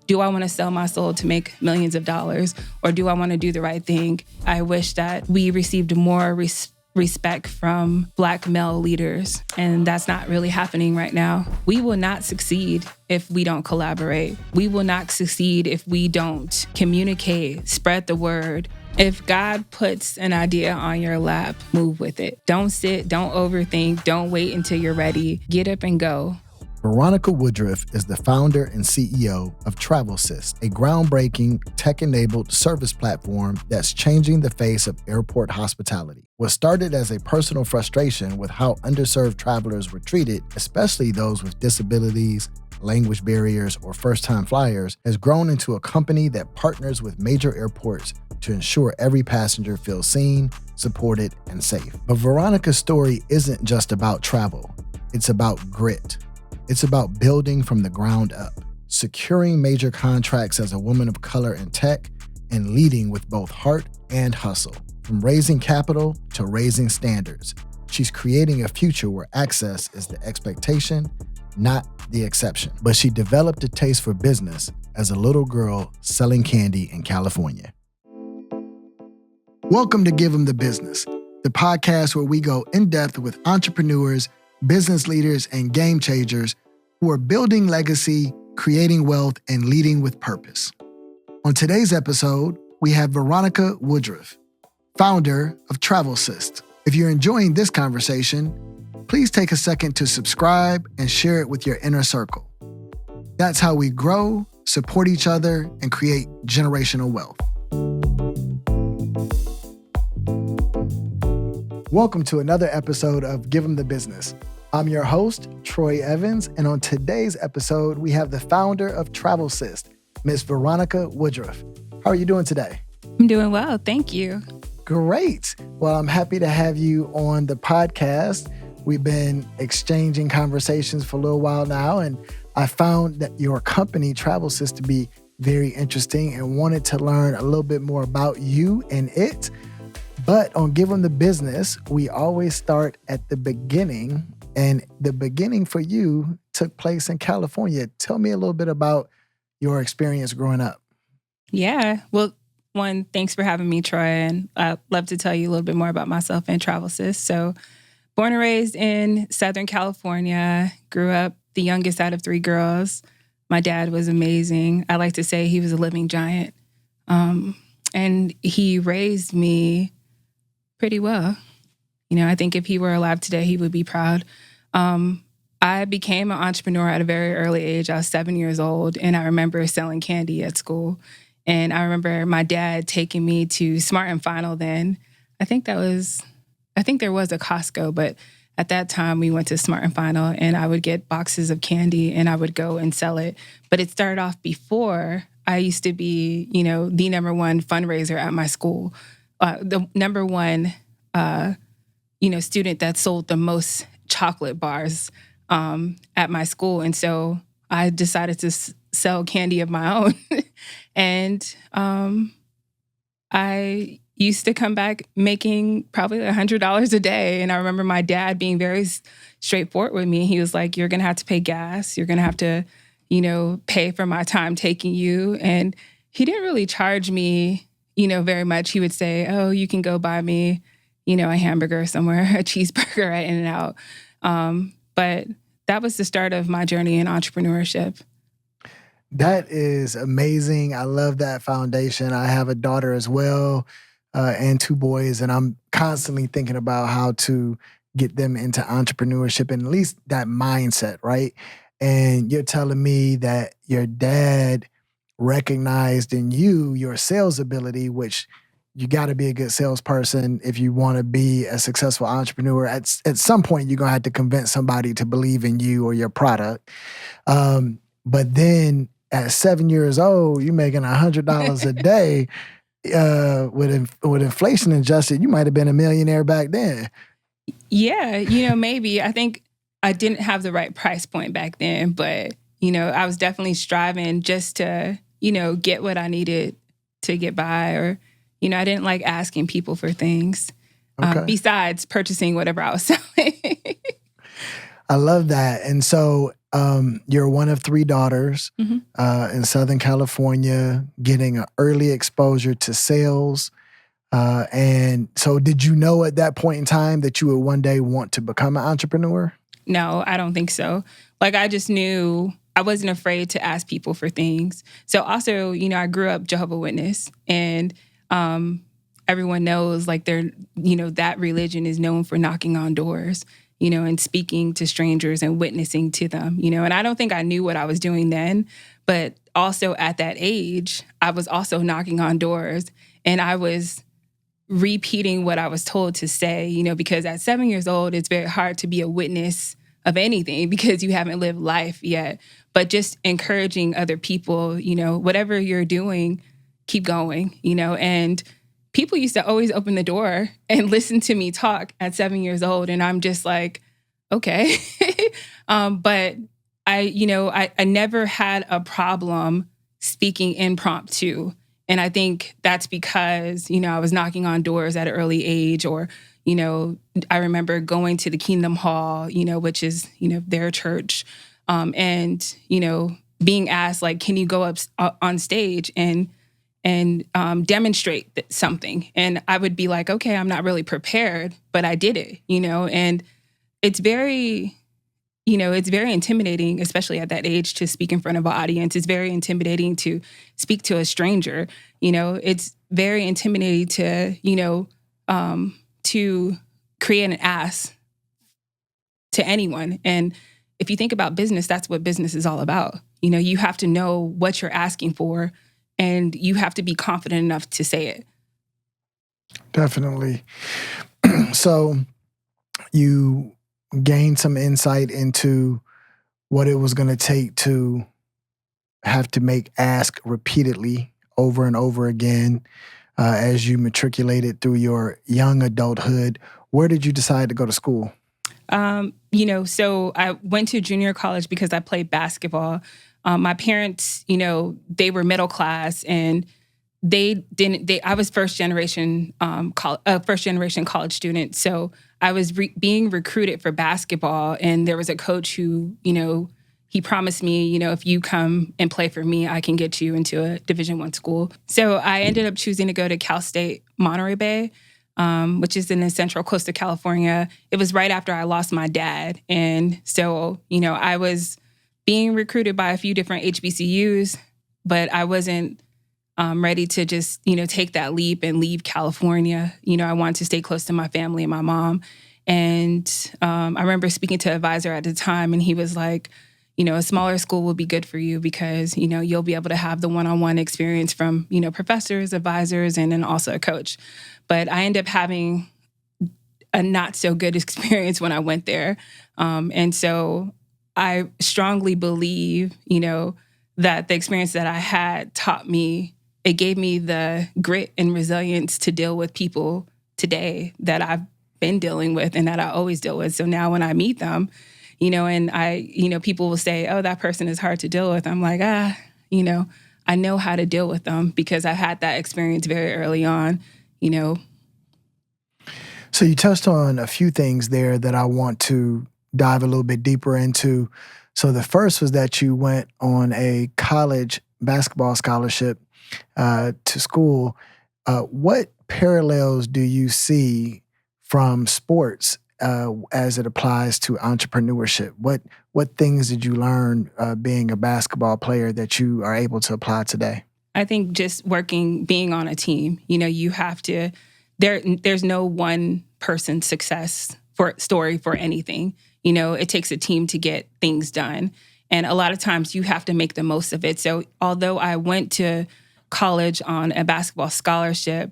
Do I want to sell my soul to make millions of dollars, or do I want to do the right thing? I wish that we received more respect from Black male leaders, and that's not really happening right now. We will not succeed if we don't collaborate. We will not succeed if we don't communicate, spread the word. If God puts an idea on your lap, move with it. Don't sit, don't overthink, don't wait until you're ready. Get up and go. Veronica Woodruff is the founder and CEO of Travelsist, a groundbreaking tech-enabled service platform that's changing the face of airport hospitality. What started as a personal frustration with how underserved travelers were treated, especially those with disabilities, language barriers, or first-time flyers, has grown into a company that partners with major airports to ensure every passenger feels seen, supported, and safe. But Veronica's story isn't just about travel. It's about grit. It's about building from the ground up, securing major contracts as a woman of color in tech, and leading with both heart and hustle. From raising capital to raising standards, she's creating a future where access is the expectation, not the exception. But she developed a taste for business as a little girl selling candy in California. Welcome to Give 'Em the Business, the podcast where we go in depth with entrepreneurs, business leaders, and game changers who are building legacy, creating wealth, and leading with purpose. On today's episode, we have Veronica Woodruff, founder of Travelsist. If you're enjoying this conversation, please take a second to subscribe and share it with your inner circle. That's how we grow, support each other, and create generational wealth. Welcome to another episode of Give 'Em the Business. I'm your host, Troy Evans, and on today's episode, we have the founder of Travelsist, Miss Veronica Woodruff. How are you doing today? I'm doing well, thank you. Great. Well, I'm happy to have you on the podcast. We've been exchanging conversations for a little while now, and I found that your company, Travelsist, to be very interesting and wanted to learn a little bit more about you and it. But on Give 'Em the Business, we always start at the beginning, and the beginning for you took place in California. Tell me a little bit about your experience growing up. Yeah, well, one, thanks for having me, Troy, and I'd love to tell you a little bit more about myself and Travelsist. So, born and raised in Southern California, grew up the youngest out of 3 girls. My dad was amazing. I like to say he was a living giant, and he raised me pretty well. You know, I think if he were alive today, he would be proud. I became an entrepreneur at a very early age. I was 7 years old, and I remember selling candy at school. And I remember my dad taking me to Smart and Final then. I think there was a Costco, but at that time we went to Smart and Final, and I would get boxes of candy and I would go and sell it. But it started off before I used to be, the number one fundraiser at my school. The number one, student that sold the most chocolate bars at my school. And so I decided to sell candy of my own. And I used to come back making probably $100 a day. And I remember my dad being very straightforward with me. He was like, you're going to have to pay gas. You're going to have to, pay for my time taking you. And he didn't really charge me, very much. He would say, oh, you can go buy me, a hamburger somewhere, a cheeseburger at In-N-Out. But that was the start of my journey in entrepreneurship. That is amazing. I love that foundation. I have a daughter as well, and 2 boys, and I'm constantly thinking about how to get them into entrepreneurship and at least that mindset, right? And you're telling me that your dad recognized in you your sales ability, which you got to be a good salesperson if you want to be a successful entrepreneur. At some point, you're going to have to convince somebody to believe in you or your product. But then at 7 years old, you're making $100 a day. With inflation adjusted, you might have been a millionaire back then. Yeah, maybe. I think I didn't have the right price point back then, but, I was definitely striving just to, get what I needed to get by, or, I didn't like asking people for things besides purchasing whatever I was selling. I love that. And so You're one of three daughters in Southern California, getting an early exposure to sales. And so did you know at that point in time that you would one day want to become an entrepreneur? No, I don't think so. Like, I just knew I wasn't afraid to ask people for things. So also, I grew up Jehovah's Witness, and everyone knows, like, that religion is known for knocking on doors, and speaking to strangers and witnessing to them, and I don't think I knew what I was doing then, but also at that age, I was also knocking on doors, and I was repeating what I was told to say, because at 7 years old, it's very hard to be a witness of anything because you haven't lived life yet. But just encouraging other people, whatever you're doing, keep going, and people used to always open the door and listen to me talk at 7 years old. And I'm just like, okay. But I never had a problem speaking impromptu. And I think that's because, I was knocking on doors at an early age, or, I remember going to the Kingdom Hall, which is, their church, and, being asked, like, can you go up on stage and demonstrate something? And I would be like, okay, I'm not really prepared, but I did it, and it's very, it's very intimidating, especially at that age, to speak in front of an audience. It's very intimidating to speak to a stranger. It's very intimidating to create an ask to anyone. And if you think about business, that's what business is all about. You have to know what you're asking for, and you have to be confident enough to say it. Definitely. So you gained some insight into what it was going to take to have to make ask repeatedly over and over again as you matriculated through your young adulthood. Where did you decide to go to school? So I went to junior college because I played basketball. My parents, they were middle class, and I was first generation college student. So I was being recruited for basketball, and there was a coach who, he promised me, if you come and play for me, I can get you into a Division I school. So I ended up choosing to go to Cal State Monterey Bay, which is in the central coast of California. It was right after I lost my dad. And so, I was being recruited by a few different HBCUs, but I wasn't ready to just, take that leap and leave California. I wanted to stay close to my family and my mom. And I remember speaking to an advisor at the time, and he was like, a smaller school will be good for you because, you'll be able to have the one-on-one experience from, professors, advisors, and then also a coach. But I ended up having a not so good experience when I went there. And so I strongly believe, that the experience that I had taught me, it gave me the grit and resilience to deal with people today that I've been dealing with and that I always deal with. So now when I meet them, and people will say, oh, that person is hard to deal with. I'm like, I know how to deal with them because I had that experience very early on, So you touched on a few things there that I want to dive a little bit deeper into. So the first was that you went on a college basketball scholarship to school. What parallels do you see from sports as it applies to entrepreneurship? What things did you learn being a basketball player that you are able to apply today? I think just being on a team, you have to, there's no one person success story for anything. It takes a team to get things done. And a lot of times you have to make the most of it. So although I went to college on a basketball scholarship,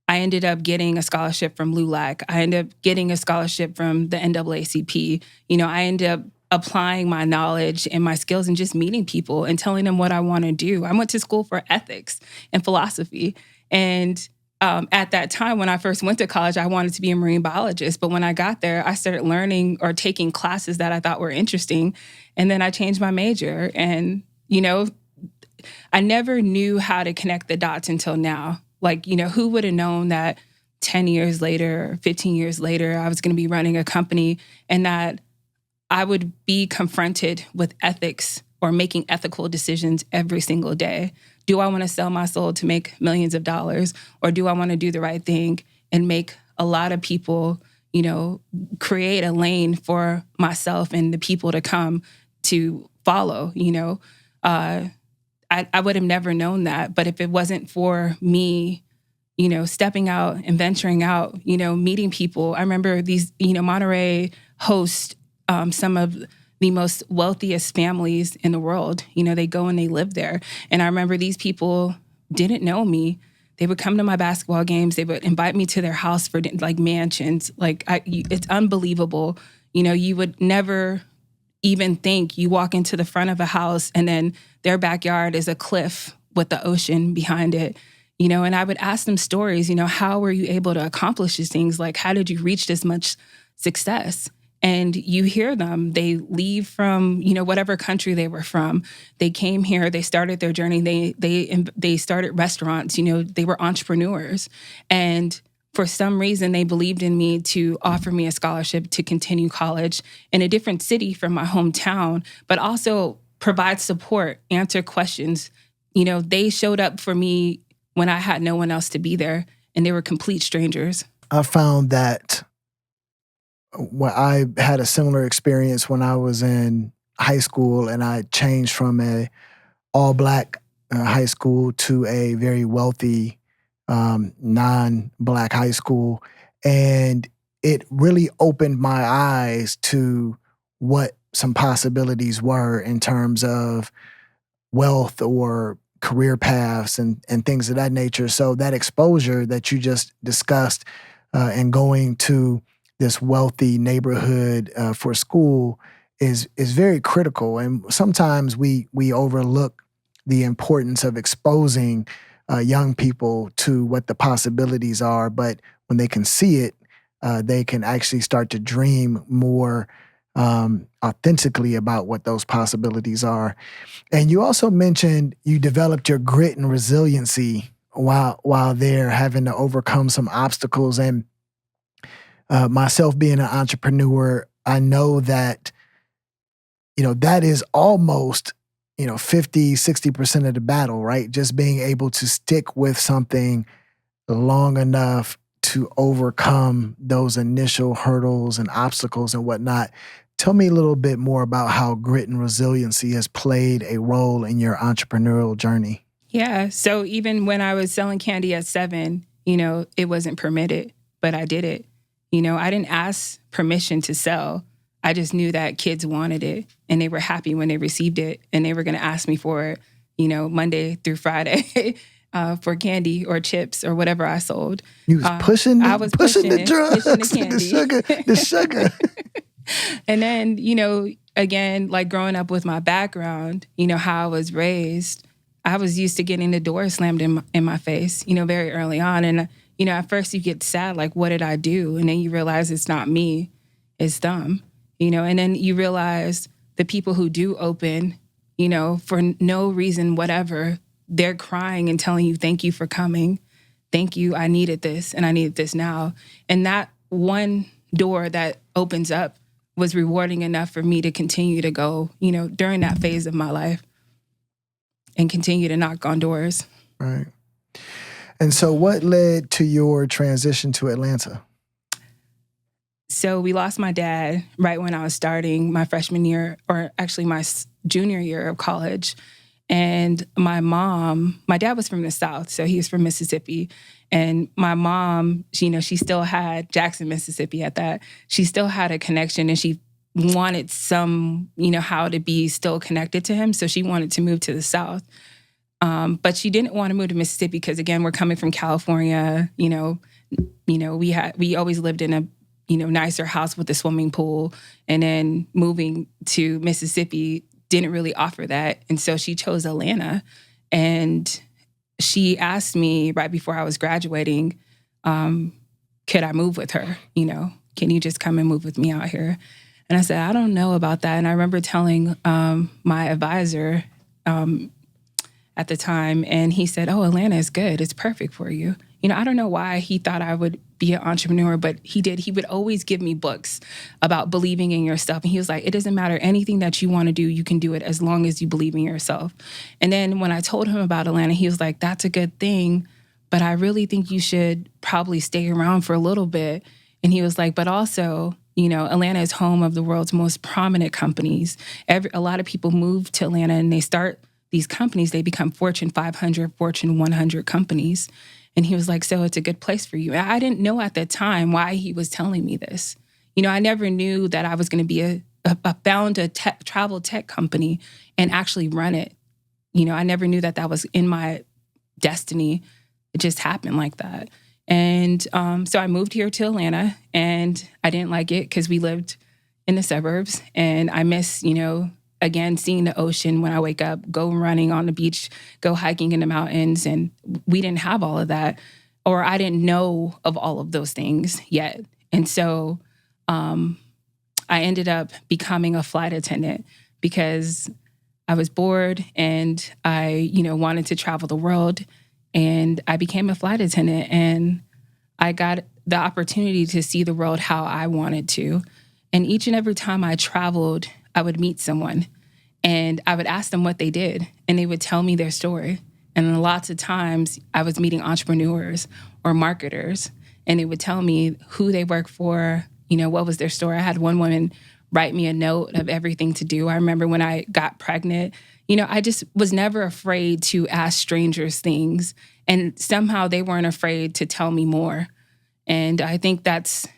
I ended up getting a scholarship from LULAC. I ended up getting a scholarship from the NAACP. I ended up applying my knowledge and my skills and just meeting people and telling them what I want to do. I went to school for ethics and philosophy. And at that time, when I first went to college, I wanted to be a marine biologist. But when I got there, I started learning or taking classes that I thought were interesting. And then I changed my major. And, I never knew how to connect the dots until now. Like, who would have known that 10 years later, 15 years later, I was going to be running a company and that I would be confronted with ethics or making ethical decisions every single day. Do I want to sell my soul to make millions of dollars, or do I want to do the right thing and make a lot of people, create a lane for myself and the people to come to follow, I would have never known that. But if it wasn't for me, stepping out and venturing out, meeting people. I remember these, Monterey hosts some of the most wealthiest families in the world. They go and they live there. And I remember these people didn't know me. They would come to my basketball games. They would invite me to their house for like mansions. It's unbelievable. You would never even think you walk into the front of a house and then their backyard is a cliff with the ocean behind it. And I would ask them stories, how were you able to accomplish these things? Like, how did you reach this much success? And you hear them, they leave from, whatever country they were from. They came here, they started their journey. They started restaurants, they were entrepreneurs. And for some reason, they believed in me to offer me a scholarship to continue college in a different city from my hometown, but also provide support, answer questions. They showed up for me when I had no one else to be there, and they were complete strangers. I found that I had a similar experience when I was in high school, and I changed from a all-Black high school to a very wealthy non-Black high school. And it really opened my eyes to what some possibilities were in terms of wealth or career paths and things of that nature. So that exposure that you just discussed and going to this wealthy neighborhood for school is very critical. And sometimes we overlook the importance of exposing young people to what the possibilities are. But when they can see it, they can actually start to dream more authentically about what those possibilities are. And you also mentioned you developed your grit and resiliency while there, having to overcome some obstacles. And myself being an entrepreneur, I know that, that is almost, 50, 60% of the battle, right? Just being able to stick with something long enough to overcome those initial hurdles and obstacles and whatnot. Tell me a little bit more about how grit and resiliency has played a role in your entrepreneurial journey. Yeah. So even when I was selling candy at 7, it wasn't permitted, but I did it. I didn't ask permission to sell. I just knew that kids wanted it and they were happy when they received it, and they were going to ask me for it, Monday through Friday for candy or chips or whatever I sold. You was pushing the drugs, pushing the candy. the sugar. And then, again, like growing up with my background, how I was raised, I was used to getting the door slammed in my face, very early on. And, at first you get sad, like, what did I do? And then you realize it's not me, it's them, and then you realize the people who do open, for no reason, whatever, they're crying and telling you, thank you for coming. Thank you. I needed this and I needed this now. And that one door that opens up was rewarding enough for me to continue to go, during that phase of my life and continue to knock on doors. Right. And so what led to your transition to Atlanta? So we lost my dad right when I was starting my freshman year, or actually my junior year of college. And my dad was from the South, so he was from Mississippi. And my mom, she still had Jackson, Mississippi at that. She still had a connection, and she wanted how to be still connected to him. So she wanted to move to the South. But she didn't want to move to Mississippi because, again, we're coming from California. We always lived in a nicer house with a swimming pool, and then moving to Mississippi didn't really offer that. And so she chose Atlanta. And she asked me right before I was graduating, could I move with her? Can you just come and move with me out here? And I said, I don't know about that. And I remember telling my advisor at the time, and he said, oh, Atlanta is good. It's perfect for you. I don't know why he thought I would be an entrepreneur, but he did. He would always give me books about believing in yourself. And he was like, it doesn't matter. Anything that you want to do, you can do it as long as you believe in yourself. And then when I told him about Atlanta, he was like, that's a good thing, but I really think you should probably stay around for a little bit. And he was like, but also, Atlanta is home of the world's most prominent companies. A lot of people move to Atlanta and they start these companies. They become Fortune 500, Fortune 100 companies. And he was like, so it's a good place for you. And I didn't know at that time why he was telling me this. I never knew that I was going to be found a travel tech company and actually run it. I never knew that was in my destiny. It just happened like that. And so I moved here to Atlanta, and I didn't like it because we lived in the suburbs. And I miss, again, seeing the ocean when I wake up, go running on the beach, go hiking in the mountains. And we didn't have all of that, or I didn't know of all of those things yet. And so I ended up becoming a flight attendant because I was bored and I, wanted to travel the world. And I became a flight attendant, and I got the opportunity to see the world how I wanted to. And each and every time I traveled, I would meet someone and I would ask them what they did, and they would tell me their story. And lots of times I was meeting entrepreneurs or marketers, and they would tell me who they work for, what was their story. I had one woman write me a note of everything to do. I remember when I got pregnant, I just was never afraid to ask strangers things. And somehow they weren't afraid to tell me more. And I think that's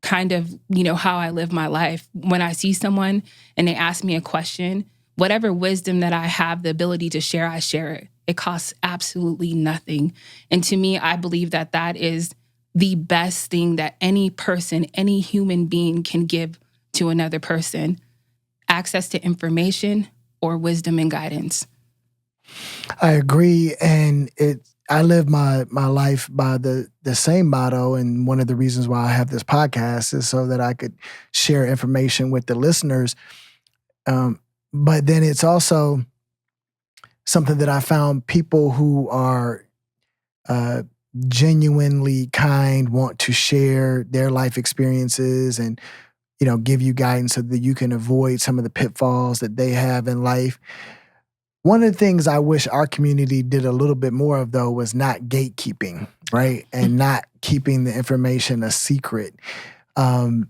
kind of, how I live my life. When I see someone and they ask me a question, whatever wisdom that I have the ability to share, I share it. It costs absolutely nothing. And to me, I believe that that is the best thing that any person, any human being can give to another person. Access to information or wisdom and guidance. I agree. And I live my life by the same motto. And one of the reasons why I have this podcast is so that I could share information with the listeners. But then it's also something that I found people who are genuinely kind, want to share their life experiences and give you guidance so that you can avoid some of the pitfalls that they have in life. One of the things I wish our community did a little bit more of, though, was not gatekeeping, right? And not keeping the information a secret. And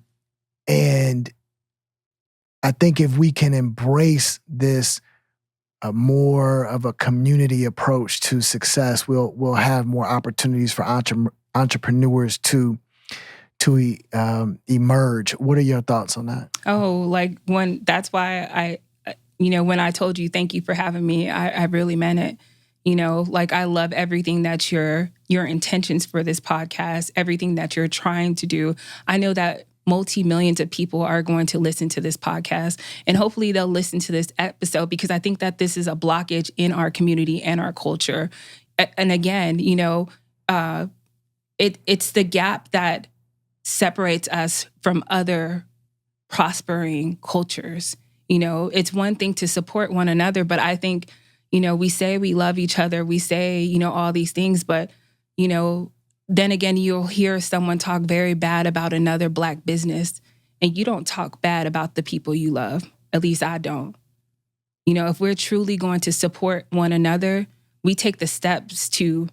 I think if we can embrace this more of a community approach to success, we'll have more opportunities for entrepreneurs to emerge. What are your thoughts on that? That's why when I told you, thank you for having me, I really meant it. I love everything that your intentions for this podcast, everything that you're trying to do. I know that multi-millions of people are going to listen to this podcast, and hopefully they'll listen to this episode because I think that this is a blockage in our community and our culture. And again, it's the gap that separates us from other prospering cultures. It's one thing to support one another, but I think, we say we love each other, we say, all these things, but, then again, you'll hear someone talk very bad about another Black business, and you don't talk bad about the people you love. At least I don't. If we're truly going to support one another, we take the steps to,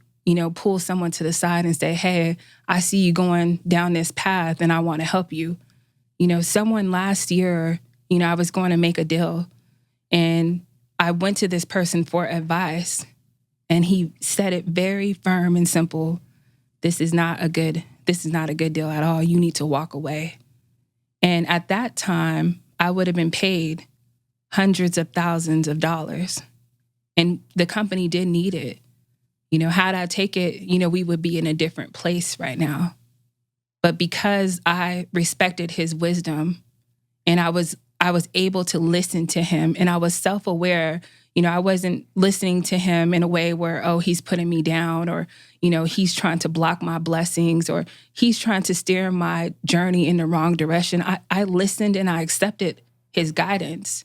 pull someone to the side and say, hey, I see you going down this path and I want to help you. Someone last year, I was going to make a deal and I went to this person for advice, and he said it very firm and simple. This is not a good deal at all. You need to walk away. And at that time, I would have been paid hundreds of thousands of dollars. And the company did need it. Had I take it, we would be in a different place right now. But because I respected his wisdom and I was able to listen to him, and I was self-aware, I wasn't listening to him in a way where, oh, he's putting me down, or, he's trying to block my blessings, or he's trying to steer my journey in the wrong direction. I listened and I accepted his guidance.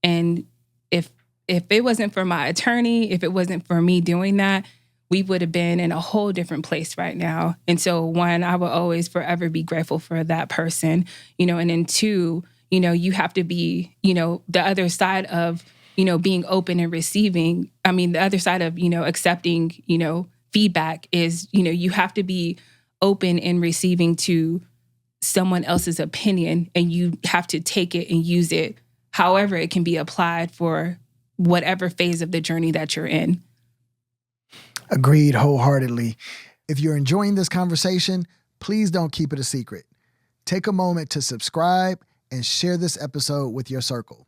And if it wasn't for my attorney, if it wasn't for me doing that, we would have been in a whole different place right now. And so one, I will always forever be grateful for that person, and then two, you have to be, the other side of, being open and receiving. I mean, the other side of, accepting, feedback is, you have to be open and receiving to someone else's opinion, and you have to take it and use it however it can be applied for whatever phase of the journey that you're in. Agreed wholeheartedly. If you're enjoying this conversation, please don't keep it a secret. Take a moment to subscribe and share this episode with your circle.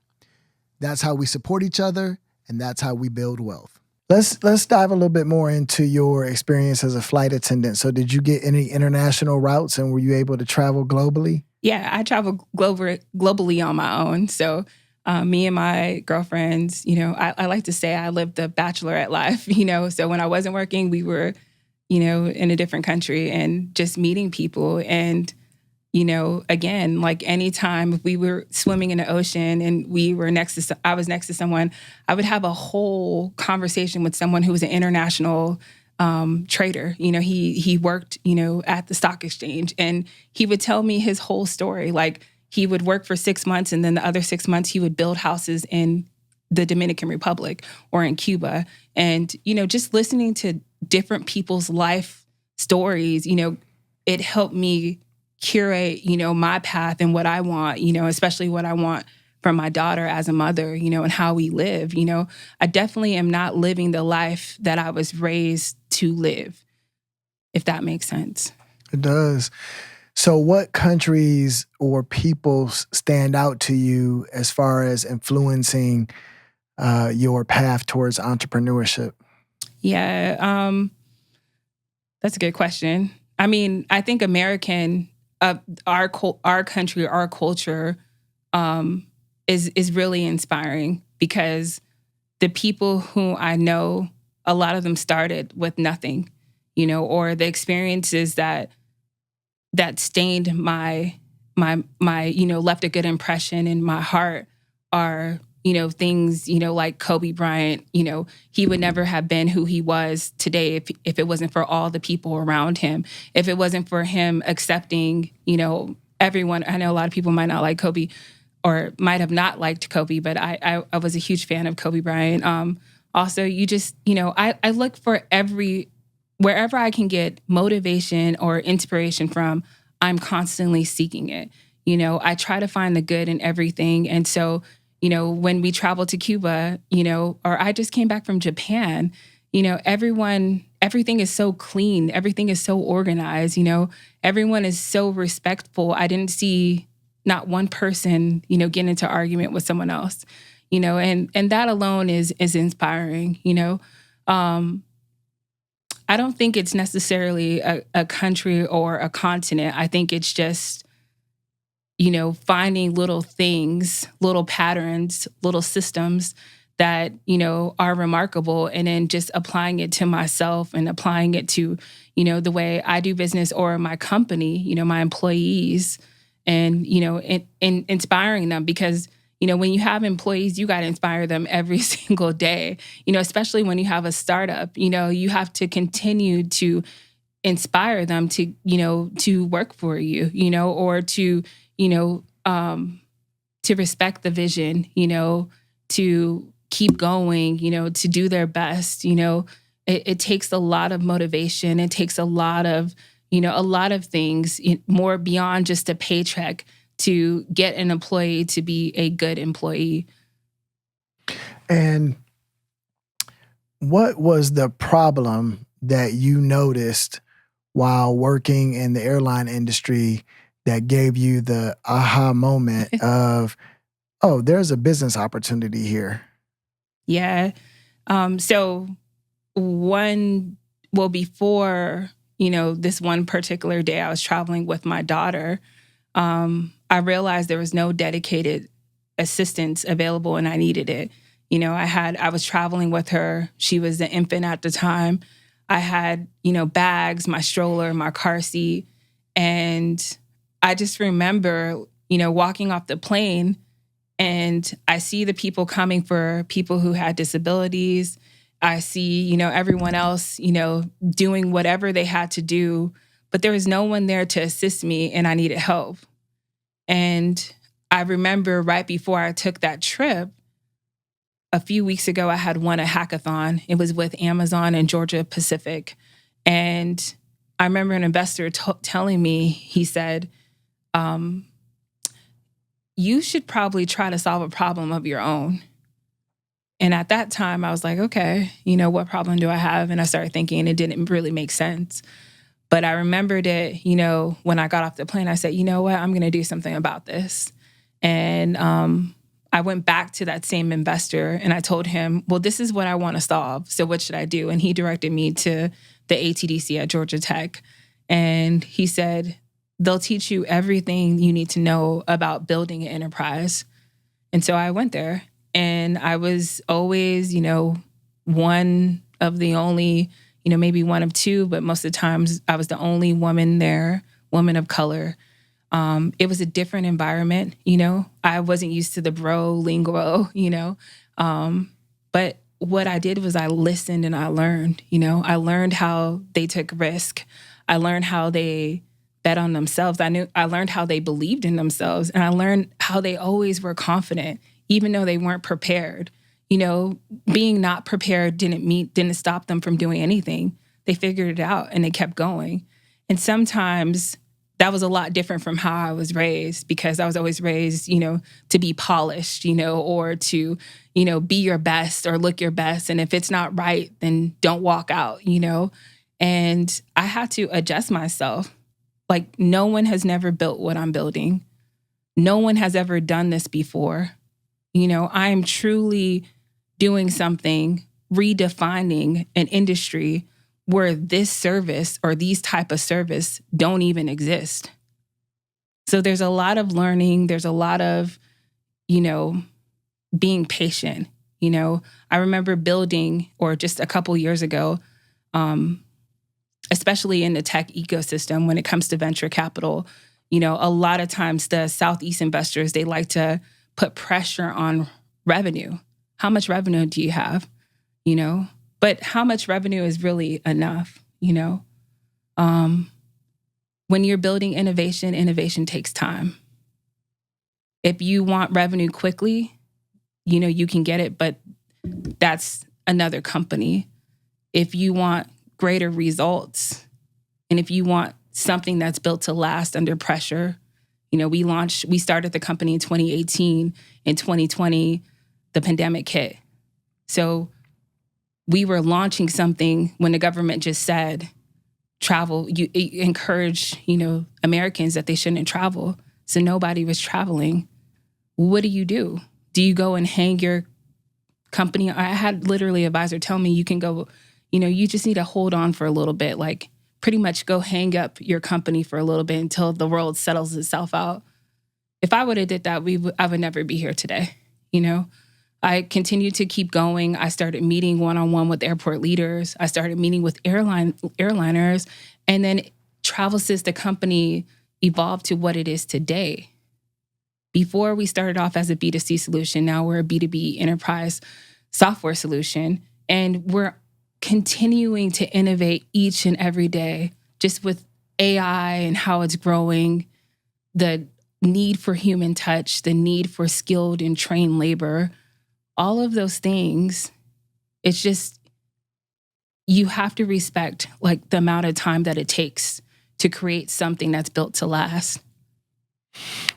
That's how we support each other, and that's how we build wealth. Let's dive a little bit more into your experience as a flight attendant. So did you get any international routes, and were you able to travel globally? Yeah, I travel globally on my own. So me and my girlfriends, I like to say I lived the bachelorette life, So when I wasn't working, we were, in a different country and just meeting people. And, again, like anytime if we were swimming in the ocean and I was next to someone, I would have a whole conversation with someone who was an international trader. He worked, at the stock exchange, and he would tell me his whole story. Like, he would work for 6 months, and then the other 6 months he would build houses in the Dominican Republic or in Cuba. And, just listening to different people's life stories, it helped me curate, my path and what I want, especially what I want from my daughter as a mother, and how we live. I definitely am not living the life that I was raised to live, if that makes sense. It does. So what countries or people stand out to you as far as influencing your path towards entrepreneurship? Yeah, that's a good question. I mean, I think American, our country, our culture is really inspiring, because the people who I know, a lot of them started with nothing, or the experiences that stained my left a good impression in my heart are, things, like Kobe Bryant. He would never have been who he was today if it wasn't for all the people around him, if it wasn't for him accepting, everyone. I know a lot of people might not like Kobe or might have not liked Kobe, but I was a huge fan of Kobe Bryant. Also, you just, I look for wherever I can get motivation or inspiration from, I'm constantly seeking it. I try to find the good in everything. And so, when we traveled to Cuba, or I just came back from Japan, everything is so clean. Everything is so organized. Everyone is so respectful. I didn't see not one person, get into argument with someone else, and that alone is inspiring, I don't think it's necessarily a country or a continent. I think it's just, finding little things, little patterns, little systems that, are remarkable, and then just applying it to myself and applying it to, the way I do business or my company, my employees, and, in inspiring them, because when you have employees, you got to inspire them every single day, especially when you have a startup, you have to continue to inspire them to, to work for you, or to, to respect the vision, to keep going, to do their best. It takes a lot of motivation. It takes a lot of things more beyond just a paycheck to get an employee to be a good employee. And what was the problem that you noticed while working in the airline industry that gave you the aha moment of, oh, there's a business opportunity here? Yeah. So before, this one particular day I was traveling with my daughter, I realized there was no dedicated assistance available, and I needed it. I was traveling with her. She was an infant at the time. I had, bags, my stroller, my car seat. And I just remember, walking off the plane, and I see the people coming for people who had disabilities. I see, everyone else, doing whatever they had to do, but there was no one there to assist me and I needed help. And I remember right before I took that trip, a few weeks ago, I had won a hackathon. It was with Amazon and Georgia Pacific. And I remember an investor telling me, he said, you should probably try to solve a problem of your own. And at that time, I was like, okay, what problem do I have? And I started thinking it didn't really make sense. But I remembered it, when I got off the plane, I said, you know what, I'm going to do something about this. And I went back to that same investor and I told him, well, this is what I want to solve. So what should I do? And he directed me to the ATDC at Georgia Tech. And he said, they'll teach you everything you need to know about building an enterprise. And so I went there. And I was always, one of the only, maybe one of two, but most of the times I was the only woman there, woman of color. It was a different environment, I wasn't used to the bro lingo, but what I did was I listened and I learned, I learned how they took risk. I learned how they bet on themselves. I learned how they believed in themselves, and I learned how they always were confident, even though they weren't prepared. Being not prepared didn't stop them from doing anything. They figured it out and they kept going. And sometimes that was a lot different from how I was raised, because I was always raised, to be polished, or to, be your best or look your best. And if it's not right, then don't walk out, And I had to adjust myself. Like, no one has never built what I'm building. No one has ever done this before. I am truly doing something, redefining an industry where this service or these type of service don't even exist. So there's a lot of learning. There's a lot of, being patient. I remember building, or just a couple years ago, especially in the tech ecosystem, when it comes to venture capital, a lot of times the Southeast investors, they like to put pressure on revenue. How much revenue do you have? But how much revenue is really enough? When you're building innovation, innovation takes time. If you want revenue quickly, you can get it, but that's another company. If you want greater results, and if you want something that's built to last under pressure, we started the company in 2018. In 2020, the pandemic hit. So we were launching something when the government just said, travel, you encourage, Americans that they shouldn't travel. So nobody was traveling. What do? Do you go and hang your company? I had literally an advisor tell me, you can go, you just need to hold on for a little bit. Like, pretty much go hang up your company for a little bit until the world settles itself out. If I would have did that, I would never be here today. I continued to keep going. I started meeting one-on-one with airport leaders. I started meeting with airliners. And then Travelsist, the company, evolved to what it is today. Before, we started off as a B2C solution. Now we're a B2B enterprise software solution. And we're continuing to innovate each and every day, just with AI and how it's growing, the need for human touch, the need for skilled and trained labor, all of those things. It's just, you have to respect like the amount of time that it takes to create something that's built to last.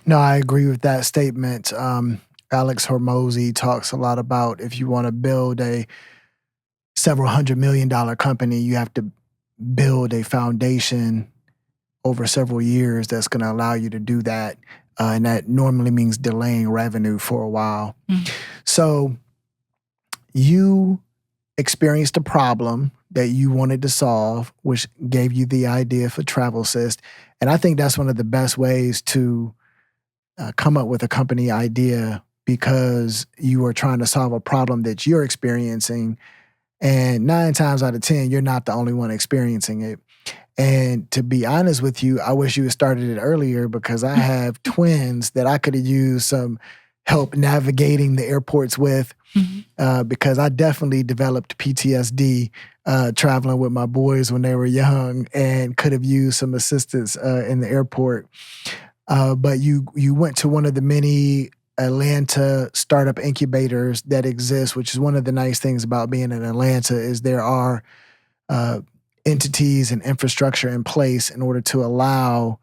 No, I agree with that statement. Alex Hormozy talks a lot about, if you want to build a several $100 million company, you have to build a foundation over several years that's going to allow you to do that. And that normally means delaying revenue for a while. Mm. So you experienced a problem that you wanted to solve, which gave you the idea for Travelsist. And I think that's one of the best ways to come up with a company idea, because you are trying to solve a problem that you're experiencing. And 9 times out of 10, you're not the only one experiencing it. And to be honest with you, I wish you had started it earlier, because I have twins that I could have used some help navigating the airports with, because I definitely developed PTSD traveling with my boys when they were young and could have used some assistance in the airport. But you went to one of the many Atlanta startup incubators that exist, which is one of the nice things about being in Atlanta is there are entities and infrastructure in place in order to allow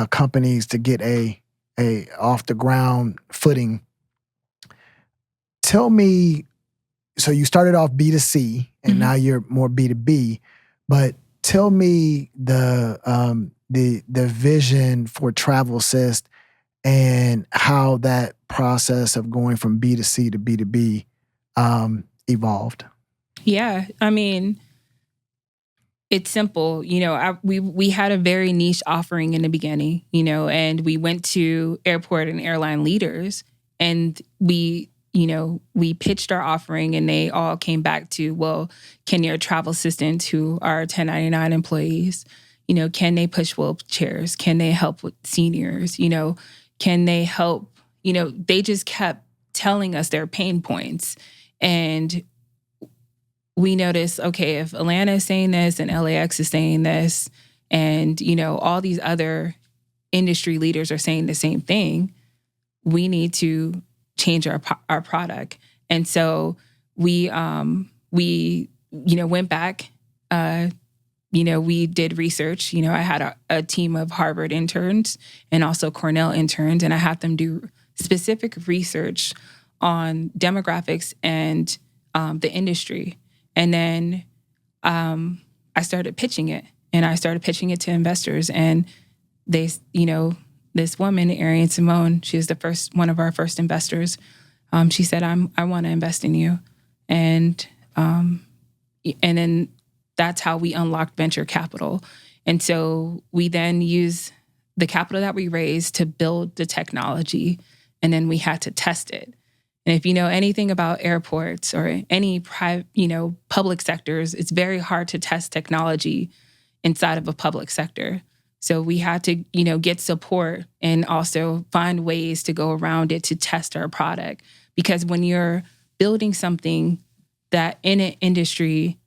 companies to get a off the ground footing. Tell me, so you started off B2C and now you're more B2B, but tell me the vision for Travelsist and how that process of going from B2C to B2B evolved. Yeah, I mean, it's simple. You know, we had a very niche offering in the beginning, you know, and we went to airport and airline leaders and we pitched our offering and they all came back to, well, can your travel assistants who are 1099 employees, you know, can they push wheelchairs? Can they help with seniors? You know, can they help? You know, they just kept telling us their pain points. And we noticed, okay, if Atlanta is saying this and LAX is saying this, and, you know, all these other industry leaders are saying the same thing, we need to change our product. And so we went back, we did research. You know, I had a team of Harvard interns and also Cornell interns, and I had them do specific research on demographics and the industry. And then I started pitching it, and I started pitching it to investors. And they, you know, this woman, Ariane Simone, she was one of our first investors. She said, I want to invest in you. And then that's how we unlocked venture capital. And so we then use the capital that we raised to build the technology, and then we had to test it. And if you know anything about airports or any private, public sectors, it's very hard to test technology inside of a public sector. So we had to, get support and also find ways to go around it to test our product. Because when you're building something that in an industry,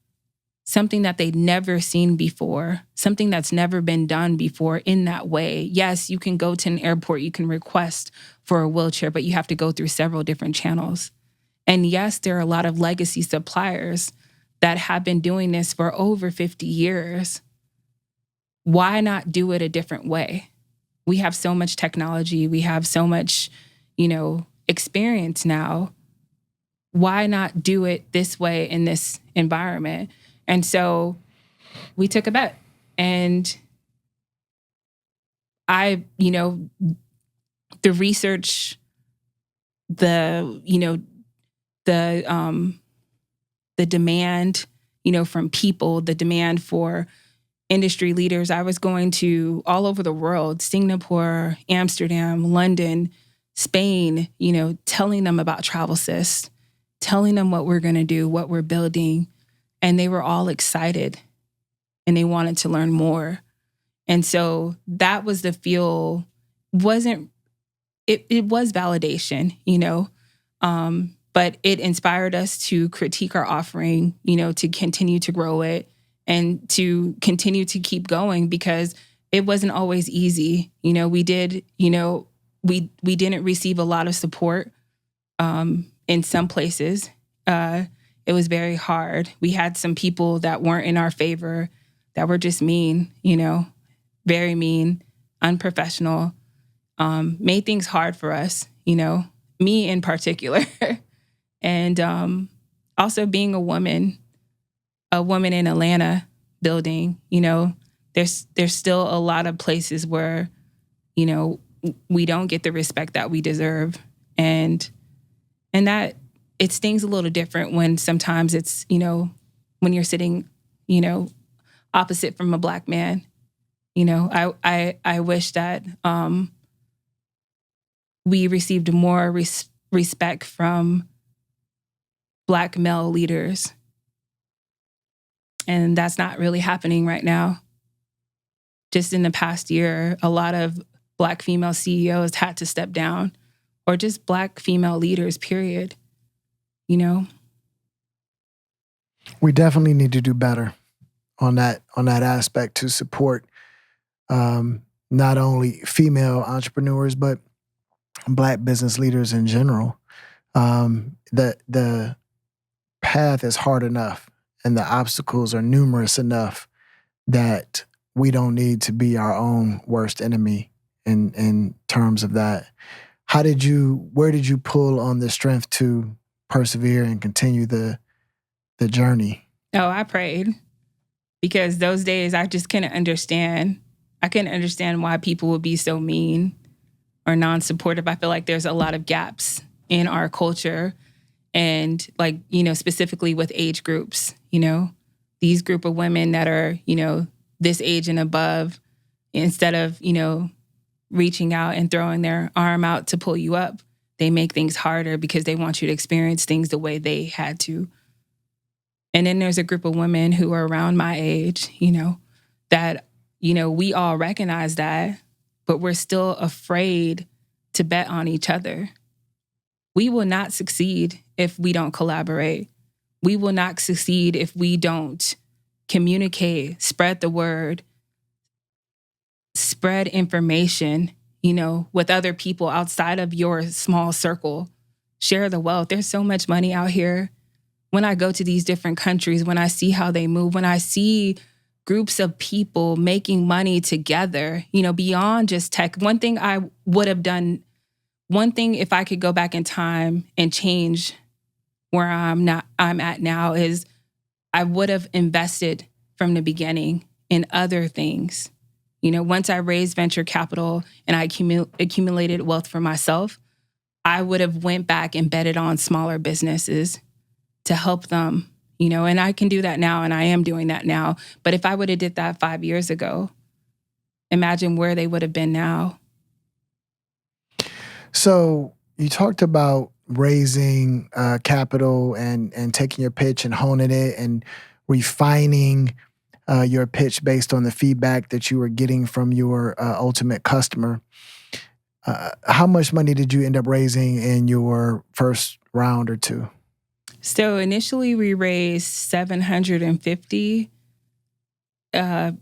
something that they'd never seen before, something that's never been done before in that way. Yes, you can go to an airport, you can request for a wheelchair, but you have to go through several different channels. And yes, there are a lot of legacy suppliers that have been doing this for over 50 years. Why not do it a different way? We have so much technology, we have so much, experience now. Why not do it this way in this environment? And so we took a bet, and the research, the demand, from people, the demand for industry leaders. I was going to all over the world, Singapore, Amsterdam, London, Spain, telling them about Travelsist, telling them what we're going to do, what we're building. And they were all excited and they wanted to learn more. And so that was the feel, it was validation, but it inspired us to critique our offering, to continue to grow it and to continue to keep going, because it wasn't always easy. We didn't receive a lot of support in some places. It was very hard. We had some people that weren't in our favor, that were just mean, very mean, unprofessional, made things hard for us, me in particular. And also being a woman in Atlanta building, there's still a lot of places where, we don't get the respect that we deserve. And that it stings a little different when sometimes it's, when you're sitting, opposite from a Black man. I wish that we received more respect from Black male leaders. And that's not really happening right now. Just in the past year, a lot of Black female CEOs had to step down, or just Black female leaders, period. You know? We definitely need to do better on that aspect to support not only female entrepreneurs, but Black business leaders in general. The path is hard enough and the obstacles are numerous enough that we don't need to be our own worst enemy in terms of that. Where did you pull on the strength to persevere and continue the journey? Oh, I prayed, because those days I just couldn't understand. I couldn't understand why people would be so mean or non-supportive. I feel like there's a lot of gaps in our culture, and like, you know, specifically with age groups, you know, these group of women that are, you know, this age and above, instead of, you know, reaching out and throwing their arm out to pull you up, they make things harder because they want you to experience things the way they had to. And then there's a group of women who are around my age, you know, that, you know, we all recognize that, but we're still afraid to bet on each other. We will not succeed if we don't collaborate. We will not succeed if we don't communicate, spread the word, spread information, you know, with other people outside of your small circle. Share the wealth. There's so much money out here. When I go to these different countries, when I see how they move, when I see groups of people making money together, you know, beyond just tech. One thing I would have done, one thing if I could go back in time and change where I'm at now, is I would have invested from the beginning in other things. You know, once I raised venture capital and I accumulated wealth for myself, I would have went back and betted on smaller businesses to help them, you know, and I can do that now, and I am doing that now. But if I would have did that 5 years ago, imagine where they would have been now. So you talked about raising capital and taking your pitch and honing it and refining your pitch based on the feedback that you were getting from your ultimate customer. How much money did you end up raising in your first round or two? So initially we raised $750,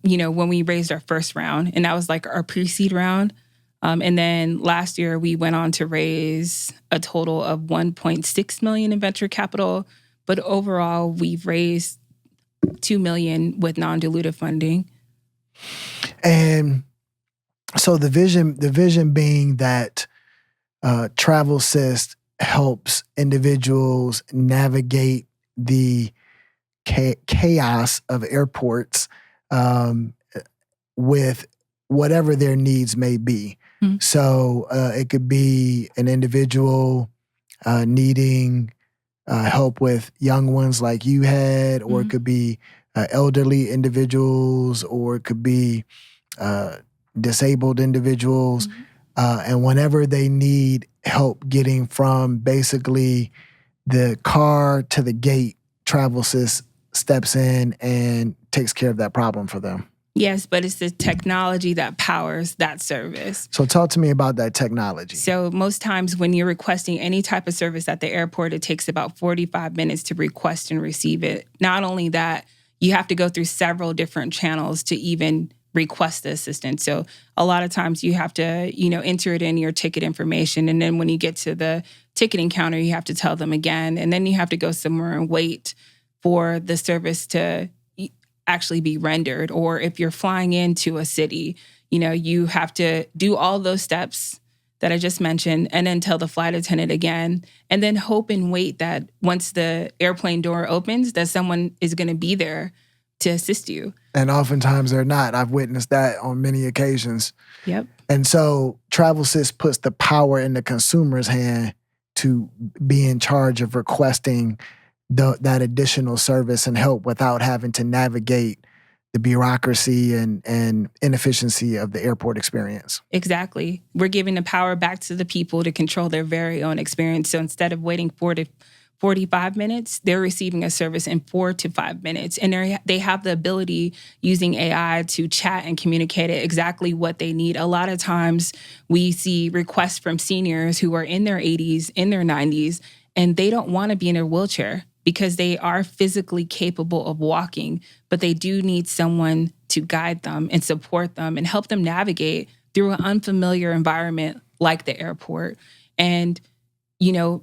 you know, when we raised our first round, and that was like our pre-seed round. And then last year we went on to raise a total of $1.6 million in venture capital. But overall, we've raised $2 million with non-dilutive funding. And so the vision being that Travelsist helps individuals navigate the chaos of airports with whatever their needs may be. Mm-hmm. So it could be an individual needing help with young ones like you had, or it could be elderly individuals, or it could be disabled individuals. And whenever they need help getting from basically the car to the gate, Travelsist steps in and takes care of that problem for them. Yes, but it's the technology that powers that service. So talk to me about that technology. So most times when you're requesting any type of service at the airport, it takes about 45 minutes to request and receive it. Not only that, you have to go through several different channels to even request the assistance. So a lot of times you have to, you know, enter it in your ticket information. And then when you get to the ticketing counter, you have to tell them again. And then you have to go somewhere and wait for the service to actually be rendered. Or if you're flying into a city, you know, you have to do all those steps that I just mentioned and then tell the flight attendant again, and then hope and wait that once the airplane door opens, that someone is going to be there to assist you. And oftentimes they're not. I've witnessed that on many occasions. Yep. And so Travelsist puts the power in the consumer's hand to be in charge of requesting that additional service and help without having to navigate the bureaucracy and inefficiency of the airport experience. Exactly. We're giving the power back to the people to control their very own experience. So instead of waiting 45 minutes, they're receiving a service in 4 to 5 minutes. And they have the ability using AI to chat and communicate it exactly what they need. A lot of times we see requests from seniors who are in their 80s, in their 90s, and they don't want to be in a wheelchair because they are physically capable of walking, but they do need someone to guide them and support them and help them navigate through an unfamiliar environment like the airport. And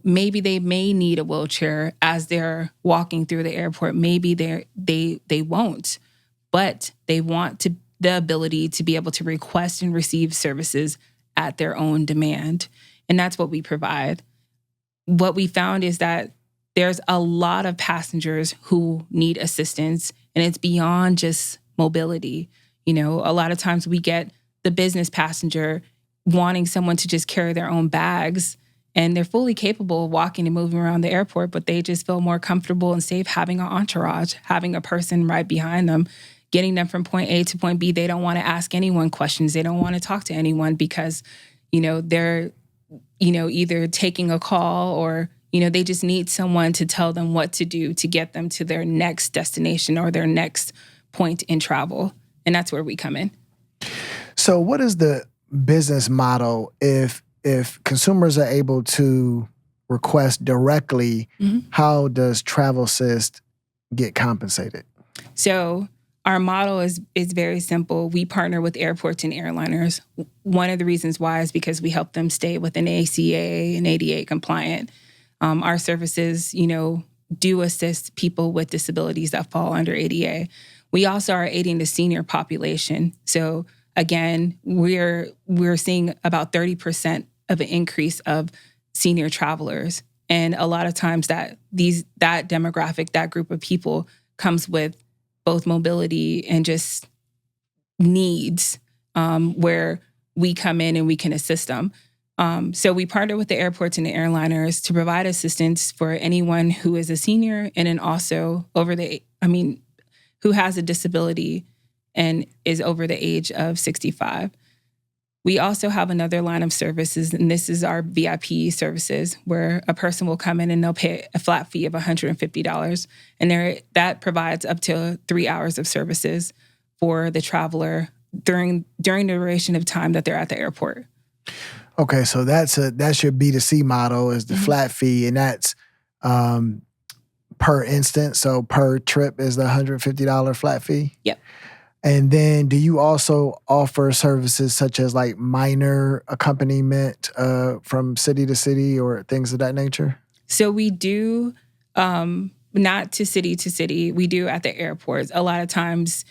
maybe they may need a wheelchair as they're walking through the airport. Maybe they won't, but they want the ability to be able to request and receive services at their own demand. And that's what we provide. What we found is that there's a lot of passengers who need assistance, and it's beyond just mobility. A lot of times we get the business passenger wanting someone to just carry their own bags, and they're fully capable of walking and moving around the airport, but they just feel more comfortable and safe having an entourage, having a person right behind them, getting them from point A to point B. They don't want to ask anyone questions. They don't want to talk to anyone because, they're, either taking a call or, they just need someone to tell them what to do to get them to their next destination or their next point in travel. And that's where we come in. So what is the business model if consumers are able to request directly? How does Travelsist get compensated? So our model is very simple. We partner with airports and airliners. One of the reasons why is because we help them stay within ACA and ADA compliant. Our services, do assist people with disabilities that fall under ADA. We also are aiding the senior population. So again, we're seeing about 30% of an increase of senior travelers. And a lot of times that demographic, that group of people comes with both mobility and just needs where we come in and we can assist them. So we partner with the airports and the airliners to provide assistance for anyone who is a senior and then also who has a disability and is over the age of 65. We also have another line of services, and this is our VIP services, where a person will come in and they'll pay a flat fee of $150. And that provides up to 3 hours of services for the traveler during the duration of time that they're at the airport. Okay, so that's your B2C model is the flat fee, and that's per instance. So per trip is the $150 flat fee? Yep. And then do you also offer services such as like minor accompaniment from city to city or things of that nature? So we do, not to city. We do at the airports. A lot of times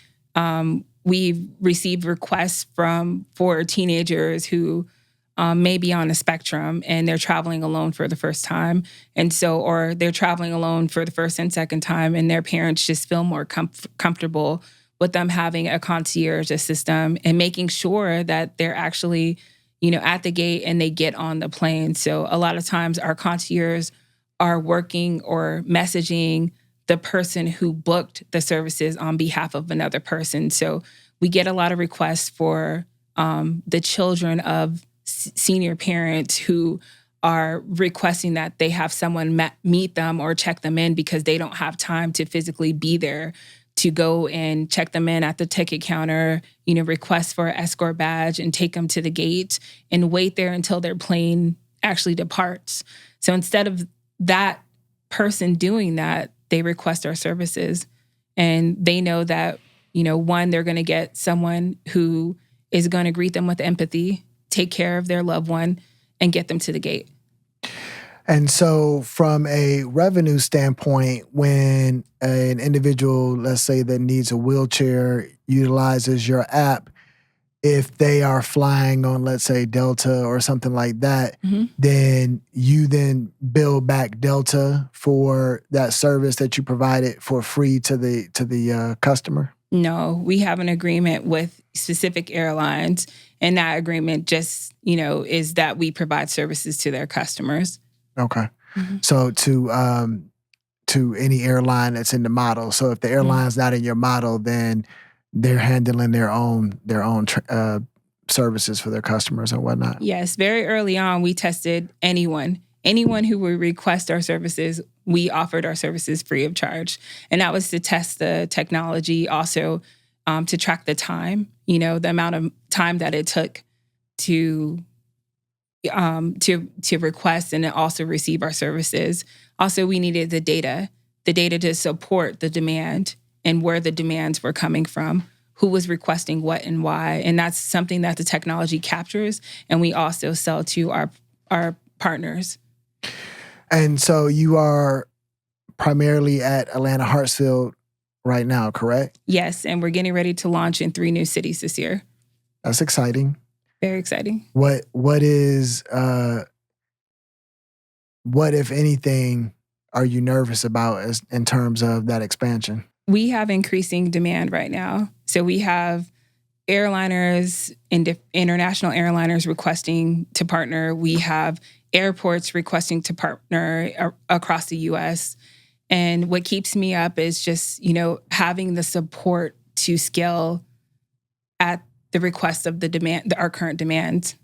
we've received requests for teenagers who may be on a spectrum and they're traveling alone for the first time. And so, or they're traveling alone for the first and second time and their parents just feel more comfortable with them having a concierge system and making sure that they're actually, at the gate and they get on the plane. So a lot of times our concierge are working or messaging the person who booked the services on behalf of another person. So we get a lot of requests for the children of senior parents who are requesting that they have someone meet them or check them in because they don't have time to physically be there to go and check them in at the ticket counter, request for an escort badge and take them to the gate and wait there until their plane actually departs. So instead of that person doing that, they request our services and they know that, one, they're going to get someone who is going to greet them with empathy, take care of their loved one, and get them to the gate. And so from a revenue standpoint, when an individual, let's say that needs a wheelchair, utilizes your app, if they are flying on, let's say, Delta or something like that, then you then bill back Delta for that service that you provided for free to the customer? No, we have an agreement with specific airlines, and that agreement just, is that we provide services to their customers. Okay. So to any airline that's in the model. So if the airline's not in your model, then they're handling their own services for their customers and whatnot. Yes. Very early on, we tested anyone who would request our services we offered our services free of charge. And that was to test the technology, also to track the time, the amount of time that it took to request and also receive our services. Also, we needed the data to support the demand and where the demands were coming from, who was requesting what and why. And that's something that the technology captures, and we also sell to our partners. And so you are primarily at Atlanta Hartsfield right now, correct? Yes, and we're getting ready to launch in 3 new cities this year. That's exciting. Very exciting. What if anything, are you nervous about in terms of that expansion? We have increasing demand right now. So we have airliners, international airliners requesting to partner. We have airports requesting to partner across the U.S. And what keeps me up is just, having the support to scale at the request of the demand, our current demand.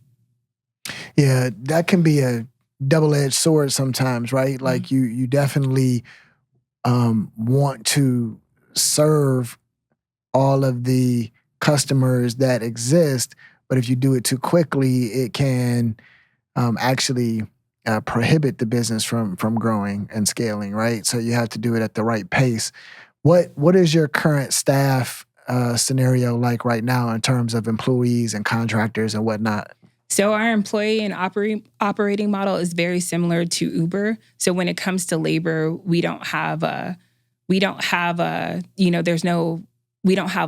Yeah, that can be a double-edged sword sometimes, right? Mm-hmm. Like you definitely want to serve all of the customers that exist, but if you do it too quickly, it can actually prohibit the business from growing and scaling, right? So you have to do it at the right pace. What is your current staff scenario like right now in terms of employees and contractors and whatnot? So our employee and operating model is very similar to Uber. So when it comes to labor, we don't have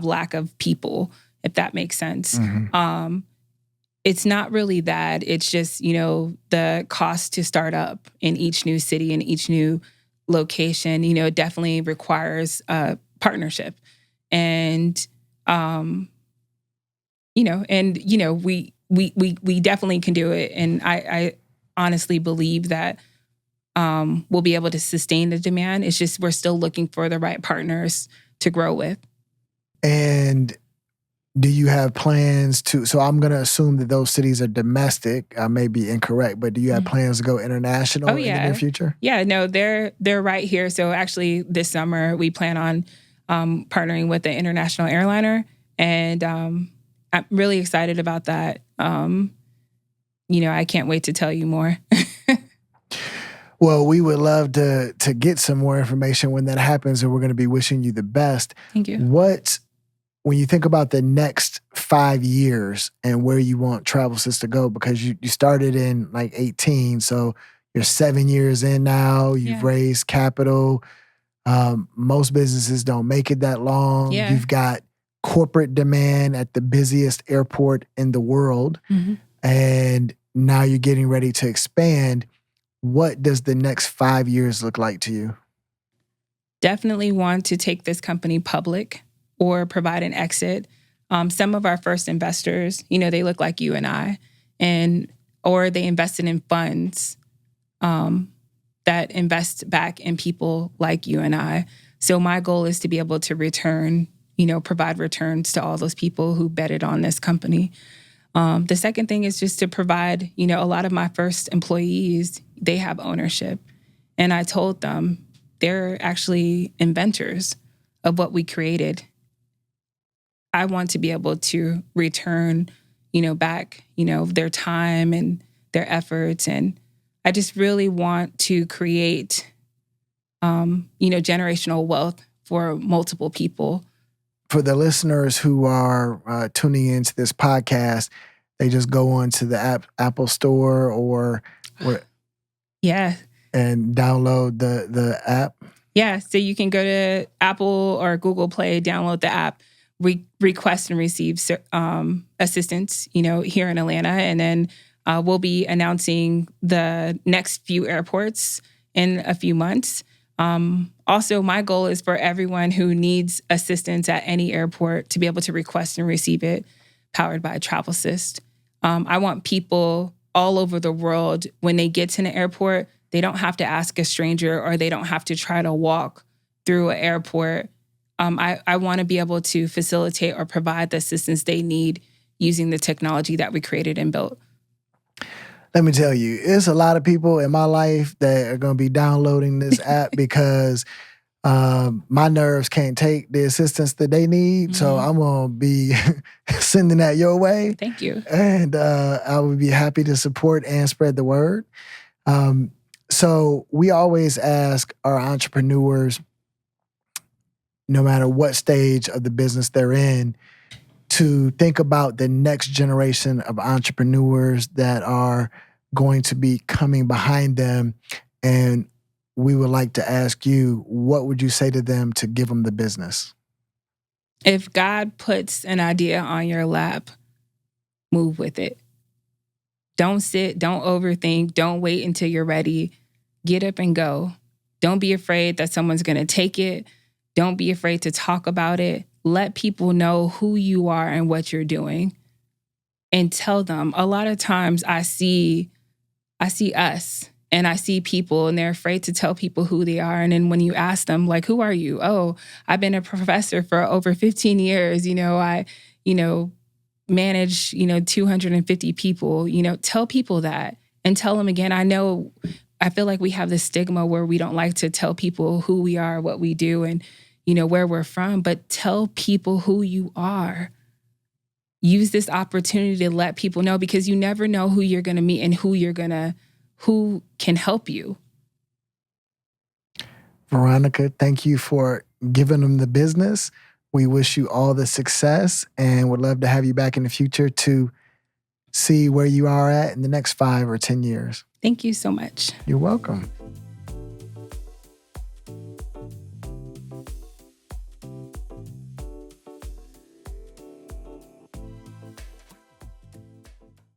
lack of people, if that makes sense. Mm-hmm. It's not really that. It's just, the cost to start up in each new city and each new location, it definitely requires a partnership. And, we definitely can do it. And I honestly believe that we'll be able to sustain the demand. It's just we're still looking for the right partners to grow with. And do you have plans so I'm going to assume that those cities are domestic. I may be incorrect, but do you have plans to go international in the near future? Yeah, no, they're right here. So actually this summer we plan on partnering with the international airliner, and I'm really excited about that. I can't wait to tell you more. Well, we would love to get some more information when that happens, and we're going to be wishing you the best. Thank you. When you think about the next 5 years and where you want Travelsist to go, because you started in like 18, so you're 7 years in now, you've raised capital. Most businesses don't make it that long. Yeah. You've got corporate demand at the busiest airport in the world. Mm-hmm. And now you're getting ready to expand. What does the next 5 years look like to you? Definitely want to take this company public or provide an exit. Some of our first investors, they look like you and I, or they invested in funds that invest back in people like you and I. So my goal is to be able to provide returns to all those people who betted on this company. The second thing is just to provide, a lot of my first employees, they have ownership. And I told them they're actually inventors of what we created. I want to be able to return, back, their time and their efforts. And I just really want to create, generational wealth for multiple people. For the listeners who are tuning into this podcast, they just go onto the Apple Store or and download the app. Yeah, so you can go to Apple or Google Play, download the app, request and receive assistance, here in Atlanta, and then we'll be announcing the next few airports in a few months. Also, my goal is for everyone who needs assistance at any airport to be able to request and receive it, powered by Travelsist. I want people all over the world, when they get to an airport, they don't have to ask a stranger or they don't have to try to walk through an airport. I want to be able to facilitate or provide the assistance they need using the technology that we created and built. Let me tell you, it's a lot of people in my life that are going to be downloading this app because my nerves can't take the assistance that they need. So I'm going to be sending that your way. Thank you. And I would be happy to support and spread the word. So we always ask our entrepreneurs, no matter what stage of the business they're in, to think about the next generation of entrepreneurs that are going to be coming behind them. And we would like to ask you, what would you say to them to give them the business? If God puts an idea on your lap, move with it. Don't sit, don't overthink, don't wait until you're ready. Get up and go. Don't be afraid that someone's going to take it. Don't be afraid to talk about it. Let people know who you are and what you're doing. And tell them. A lot of times I see us and I see people and they're afraid to tell people who they are. And then when you ask them, like, who are you? Oh, I've been a professor for over 15 years. I manage, 250 people. Tell people that and tell them again. I feel like we have this stigma where we don't like to tell people who we are, what we do, and, where we're from, but tell people who you are. Use this opportunity to let people know, because you never know who you're going to meet and who can help you. Veronica, thank you for giving them the business. We wish you all the success and would love to have you back in the future to see where you are at in the next 5 or 10 years. Thank you so much. You're welcome.